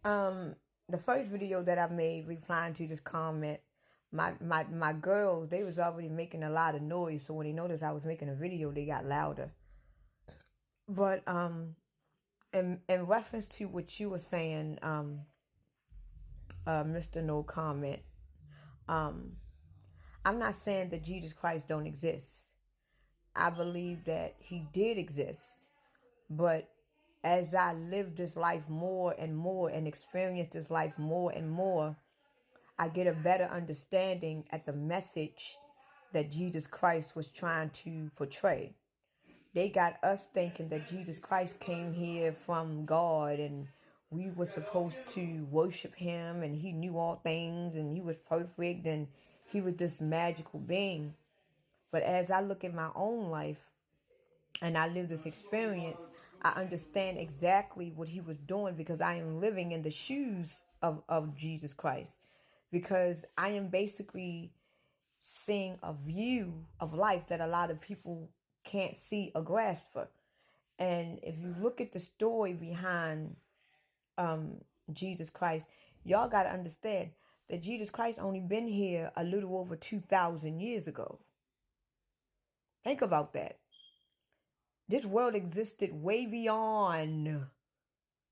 Um, the first video that I made replying to this comment, my girls, they was already making a lot of noise, so when they noticed I was making a video, they got louder. But in reference to what you were saying, Mr. No Comment, I'm not saying that Jesus Christ don't exist. I believe that he did exist, but as I live this life more and more and experience this life more and more, I get a better understanding at the message that Jesus Christ was trying to portray. They got us thinking that Jesus Christ came here from God and we were supposed to worship him and he knew all things and he was perfect and he was this magical being. But as I look at my own life and I live this experience, I understand exactly what he was doing because I am living in the shoes of Jesus Christ. Because I am basically seeing a view of life that a lot of people can't see or grasp for. And if you look at the story behind Jesus Christ, y'all got to understand that Jesus Christ only been here a little over 2,000 years ago. Think about that. This world existed way beyond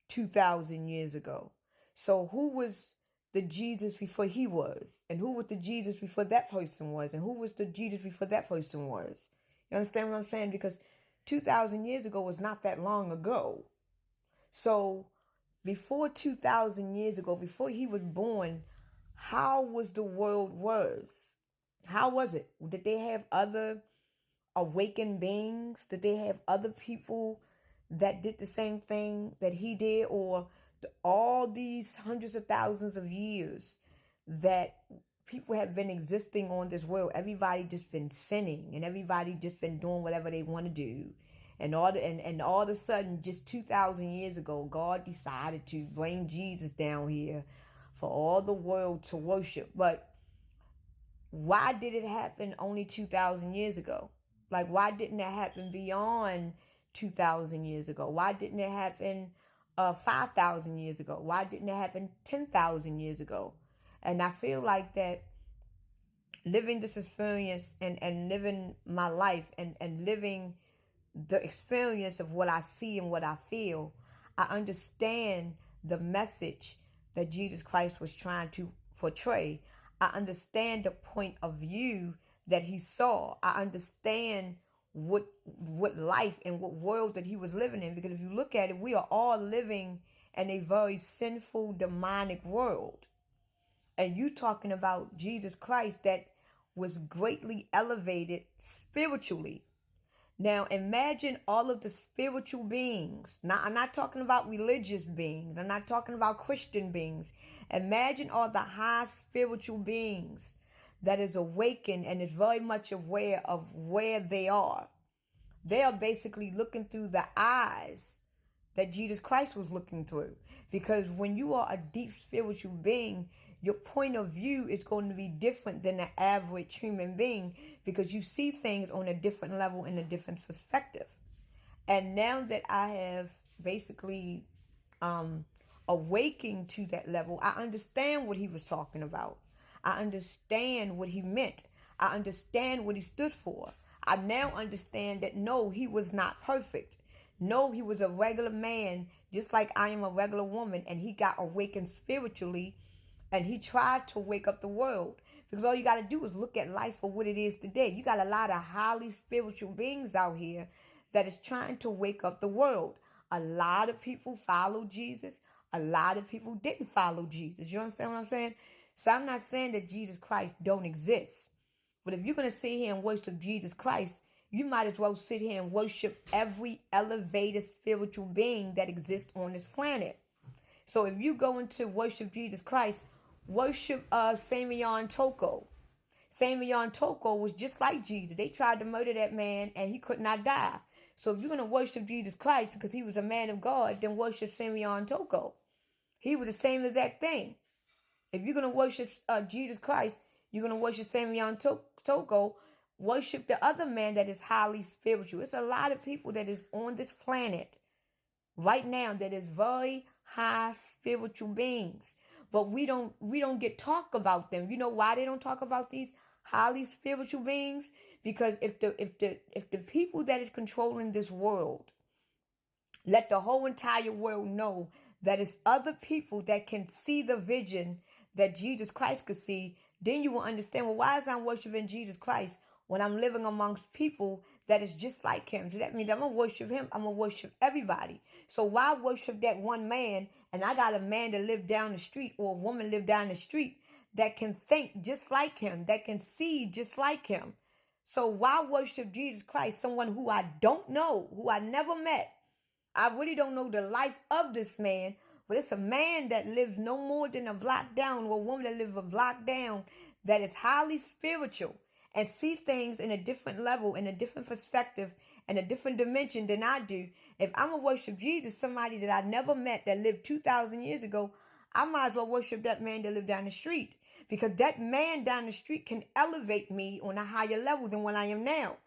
2,000 years ago. So who was the Jesus before he was? And who was the Jesus before that person was? And who was the Jesus before that person was? You understand what I'm saying? Because 2,000 years ago was not that long ago. So before 2,000 years ago, before he was born, how was the world was? How was it? Did they have other awakened beings? Did they have other people that did the same thing that he did? Or all these hundreds of thousands of years that people have been existing on this world, everybody just been sinning and everybody just been doing whatever they want to do. And all of a sudden, just 2,000 years ago, God decided to bring Jesus down here for all the world to worship. But why did it happen only 2,000 years ago? Like, why didn't that happen beyond 2,000 years ago? Why didn't it happen 5,000 years ago? Why didn't it happen 10,000 years ago? And I feel like that living this experience and living my life and living the experience of what I see and what I feel, I understand the message that Jesus Christ was trying to portray. I understand the point of view that he saw. I understand what life and what world that he was living in. Because if you look at it, we are all living in a very sinful, demonic world. And you talking about Jesus Christ that was greatly elevated spiritually. Now imagine all of the spiritual beings. Now I'm not talking about religious beings. I'm not talking about Christian beings. Imagine all the high spiritual beings that is awakened and is very much aware of where they are. They are basically looking through the eyes that Jesus Christ was looking through. Because when you are a deep spiritual being, your point of view is going to be different than the average human being because you see things on a different level in a different perspective. And now that I have basically awakened to that level, I understand what he was talking about. I understand what he meant. I understand what he stood for. I now understand that no, he was not perfect. No, he was a regular man, just like I am a regular woman, and he got awakened spiritually, and he tried to wake up the world. Because all you got to do is look at life for what it is today. You got a lot of highly spiritual beings out here that is trying to wake up the world. A lot of people follow Jesus. A lot of people didn't follow Jesus. You understand what I'm saying? So I'm not saying that Jesus Christ don't exist. But if you're going to sit here and worship Jesus Christ, you might as well sit here and worship every elevated spiritual being that exists on this planet. So if you go into worship Jesus Christ, worship Samion Toko. Samion Toko was just like Jesus. They tried to murder that man and he could not die. So if you're going to worship Jesus Christ because he was a man of God, then worship Samion Toko. He was the same exact thing. If you're going to worship Jesus Christ, you're going to worship Samion Toko. Worship the other man that is highly spiritual. It's a lot of people that is on this planet right now that is very high spiritual beings. But we don't get talk about them. You know why they don't talk about these highly spiritual beings? Because if the people that is controlling this world let the whole entire world know that it's other people that can see the vision that Jesus Christ could see, then you will understand, well, why is I worshiping Jesus Christ when I'm living amongst people that is just like him? So that means I'm going to worship him. I'm going to worship everybody. So why worship that one man and I got a man that live down the street or a woman live down the street that can think just like him, that can see just like him? So why worship Jesus Christ, someone who I don't know, who I never met? I really don't know the life of this man, but it's a man that lives no more than a block down, or a woman that lives a block down, that is highly spiritual and see things in a different level, in a different perspective, in a different dimension than I do. If I'm going to worship Jesus, somebody that I never met that lived 2,000 years ago, I might as well worship that man that lived down the street, because that man down the street can elevate me on a higher level than what I am now.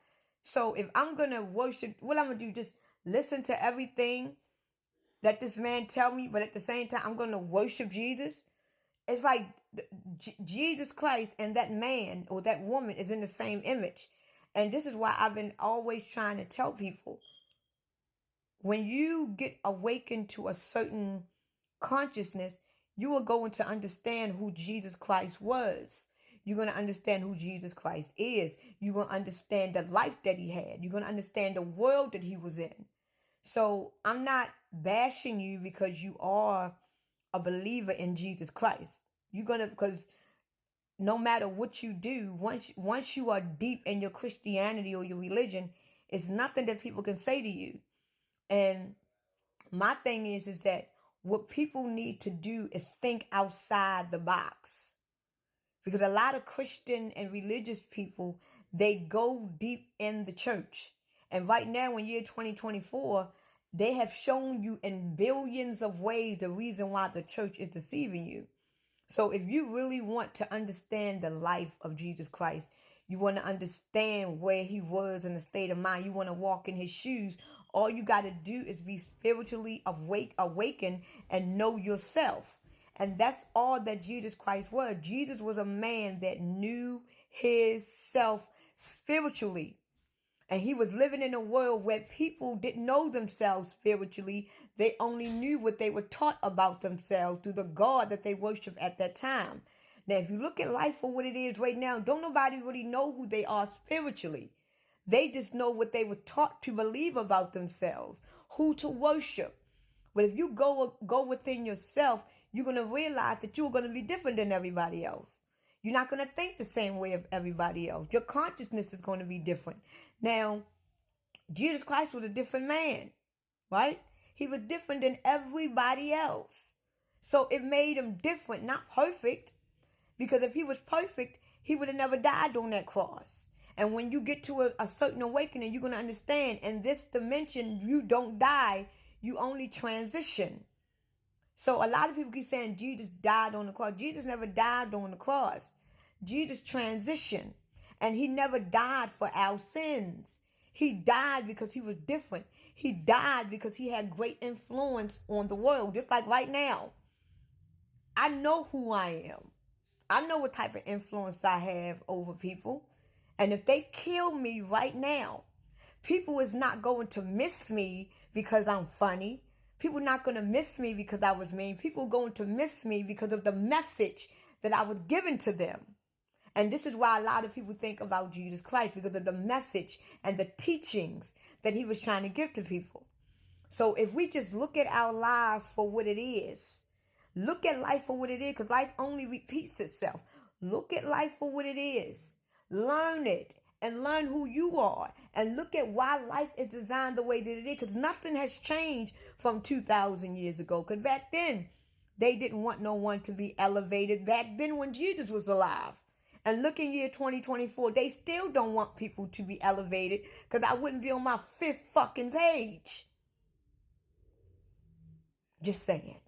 So if I'm going to worship, what I'm going to do, just listen to everything that this man tell me, but at the same time, I'm going to worship Jesus. It's like Jesus Christ and that man or that woman is in the same image. And this is why I've been always trying to tell people, when you get awakened to a certain consciousness, you are going to understand who Jesus Christ was. You're going to understand who Jesus Christ is. You're going to understand the life that he had. You're going to understand the world that he was in. So I'm not bashing you because you are a believer in Jesus Christ. Because no matter what you do, once you are deep in your Christianity or your religion, it's nothing that people can say to you. And my thing is that what people need to do is think outside the box. Because a lot of Christian and religious people, they go deep in the church. And right now, in year 2024, they have shown you in billions of ways the reason why the church is deceiving you. So if you really want to understand the life of Jesus Christ, you want to understand where he was in the state of mind, you want to walk in his shoes, all you got to do is be spiritually awakened and know yourself. And that's all that Jesus Christ was. Jesus was a man that knew his self spiritually. And he was living in a world where people didn't know themselves spiritually. They only knew what they were taught about themselves through the God that they worshiped at that time. Now, if you look at life for what it is right now, don't nobody really know who they are spiritually. They just know what they were taught to believe about themselves, who to worship. But if you go within yourself, you're going to realize that you're going to be different than everybody else. You're not going to think the same way of everybody else. Your consciousness is going to be different. Now, Jesus Christ was a different man, right? He was different than everybody else. So it made him different, not perfect. Because if he was perfect, he would have never died on that cross. And when you get to a certain awakening, you're going to understand, in this dimension, you don't die, you only transition. So a lot of people keep saying Jesus died on the cross. Jesus never died on the cross. Jesus transitioned. And he never died for our sins. He died because he was different. He died because he had great influence on the world. Just like right now. I know who I am. I know what type of influence I have over people. And if they kill me right now, people is not going to miss me because I'm funny. People not going to miss me because I was mean. People are going to miss me because of the message that I was given to them. And this is why a lot of people think about Jesus Christ, because of the message and the teachings that he was trying to give to people. So if we just look at our lives for what it is, look at life for what it is, because life only repeats itself. Look at life for what it is. Learn it and learn who you are. And look at why life is designed the way that it is, because nothing has changed from 2,000 years ago. Because back then, they didn't want no one to be elevated. Back then when Jesus was alive. And look in year 2024, they still don't want people to be elevated, because I wouldn't be on my 5th fucking page. Just saying.